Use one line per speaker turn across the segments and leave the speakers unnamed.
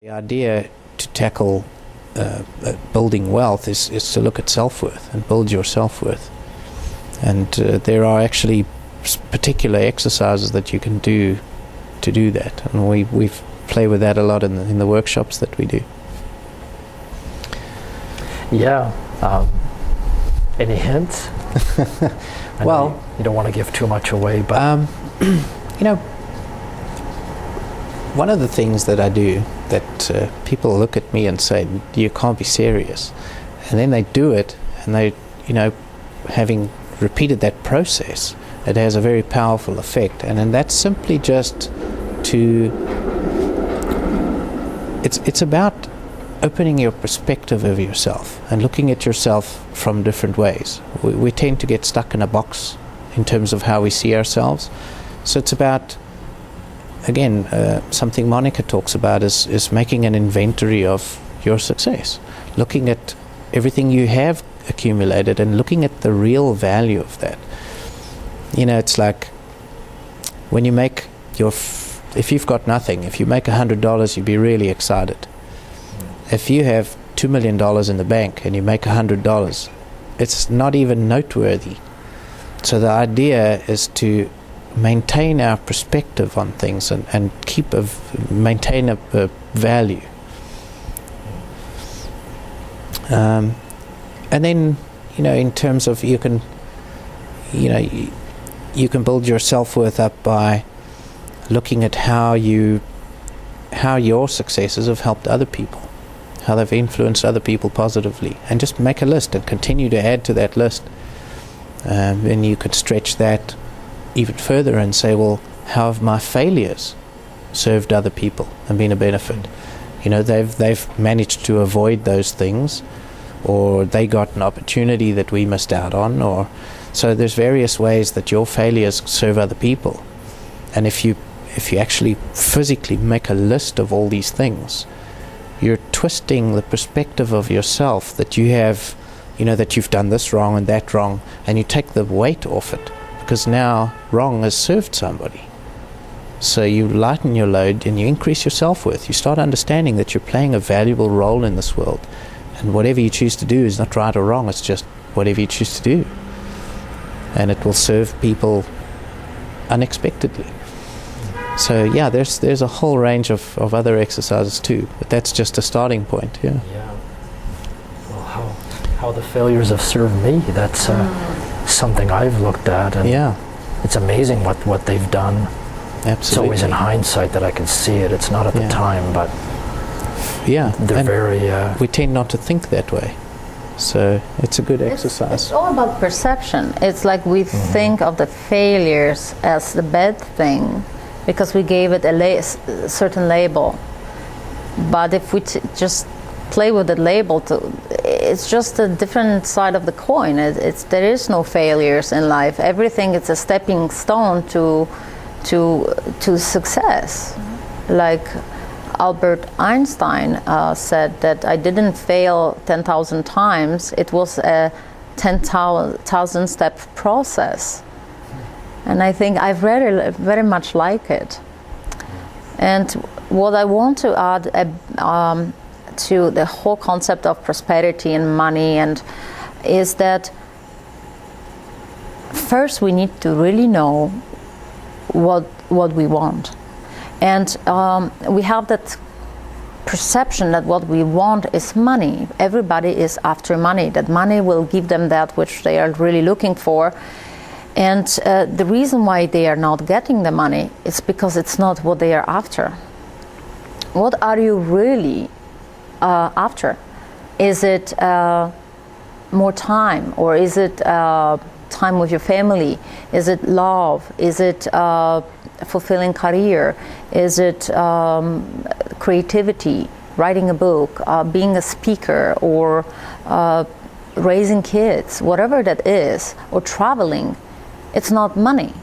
The idea to tackle building wealth is to look at self-worth and build your self-worth. And there are actually particular exercises that you can do to do that. And we play with that a lot in the workshops that we do.
Yeah. Any hints?
Well,
you don't want to give too much away, but
one of the things that I do that people look at me and say, "You can't be serious," and then they do it, and they, having repeated that process, it has a very powerful effect. And then that's simply just to. It's about opening your perspective of yourself and looking at yourself from different ways. We tend to get stuck in a box in terms of how we see ourselves. So it's about, again, something Monika talks about is making an inventory of your success, looking at everything you have accumulated and looking at the real value of that. It's like when you make if you've got nothing, if you make $100, you'd be really excited. If you have $2 million in the bank and you make $100, it's not even noteworthy. So the idea is to maintain our perspective on things and maintain a value. And then, in terms of you can build your self-worth up by looking at how your successes have helped other people, how they've influenced other people positively, and just make a list and continue to add to that list. Then you could stretch that even further and say, well, how have my failures served other people and been a benefit? They've managed to avoid those things, or they got an opportunity that we missed out on, or so there's various ways that your failures serve other people. And if you actually physically make a list of all these things, you're twisting the perspective of yourself that you have, that you've done this wrong and that wrong, and you take the weight off it, because now wrong has served somebody. So you lighten your load and you increase your self-worth. You start understanding that you're playing a valuable role in this world, and whatever you choose to do is not right or wrong, it's just whatever you choose to do, and it will serve people unexpectedly. So yeah, there's a whole range of other exercises too, but that's just a starting point. Yeah.
Well, how the failures have served me, that's something I've looked at, and it's amazing what they've done.
Absolutely.
It's always in hindsight that I can see it. It's not at the time, but they're very.
We tend not to think that way, so it's a good exercise.
It's all about perception. It's like we think of the failures as the bad thing, because we gave it a certain label. But if we just play with the label, it's just a different side of the coin. There is no failures in life. Everything is a stepping stone to success. Like Albert Einstein said that I didn't fail 10,000 times. It was a 10,000 step process. And I think I very much like it. And what I want to add to the whole concept of prosperity and money is that first we need to really know what we want. And we have that perception that what we want is money. Everybody is after money, that money will give them that which they are really looking for. And the reason why they are not getting the money is because it's not what they are after. What are you really after? Is it more time, or is it time with your family? Is it love? Is it fulfilling career? Is it creativity, writing a book, being a speaker, or raising kids, whatever that is, or traveling? It's not money.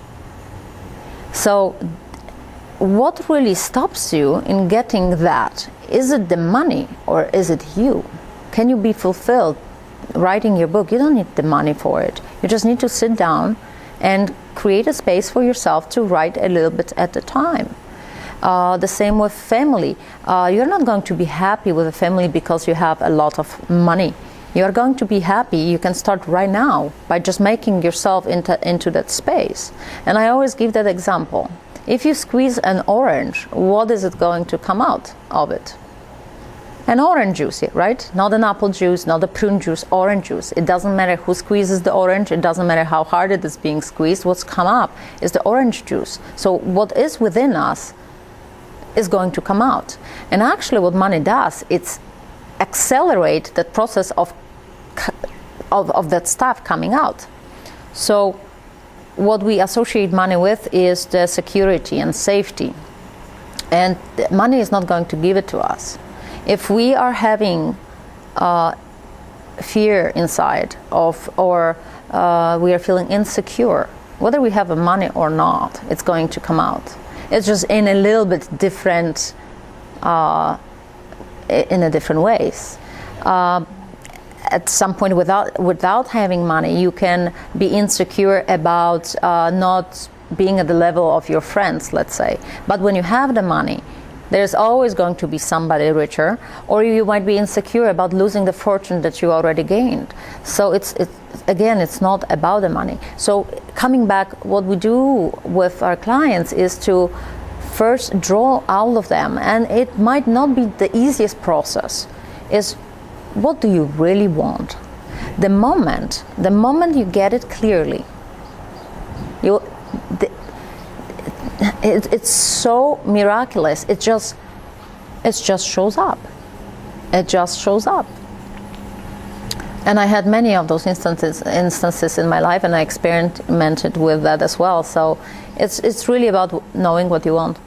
So what really stops you in getting that? Is it the money, or is it you? Can you be fulfilled writing your book? You don't need the money for it. You just need to sit down and create a space for yourself to write a little bit at a time. The same with family. You're not going to be happy with a family because you have a lot of money. You're going to be happy. You can start right now by just making yourself into that space. And I always give that example. If you squeeze an orange, what is it going to come out of it? An orange juice, right? Not an apple juice, not a prune juice, orange juice. It doesn't matter who squeezes the orange. It doesn't matter how hard it is being squeezed. What's come up is the orange juice. So what is within us is going to come out. And actually what money does, it's accelerate that process of that stuff coming out. So what we associate money with is the security and safety. And money is not going to give it to us. If we are having fear inside or we are feeling insecure, whether we have money or not, it's going to come out. It's just in a little bit different, in a different ways. At some point, without having money, you can be insecure about not being at the level of your friends, let's say. But when you have the money, there's always going to be somebody richer, or you might be insecure about losing the fortune that you already gained. So it's not about the money. So coming back, what we do with our clients is to first draw all of them, and it might not be the easiest process, is what do you really want? The moment you get it clearly, it's so miraculous. It just shows up. It just shows up. And I had many of those instances in my life, and I experimented with that as well. So it's really about knowing what you want.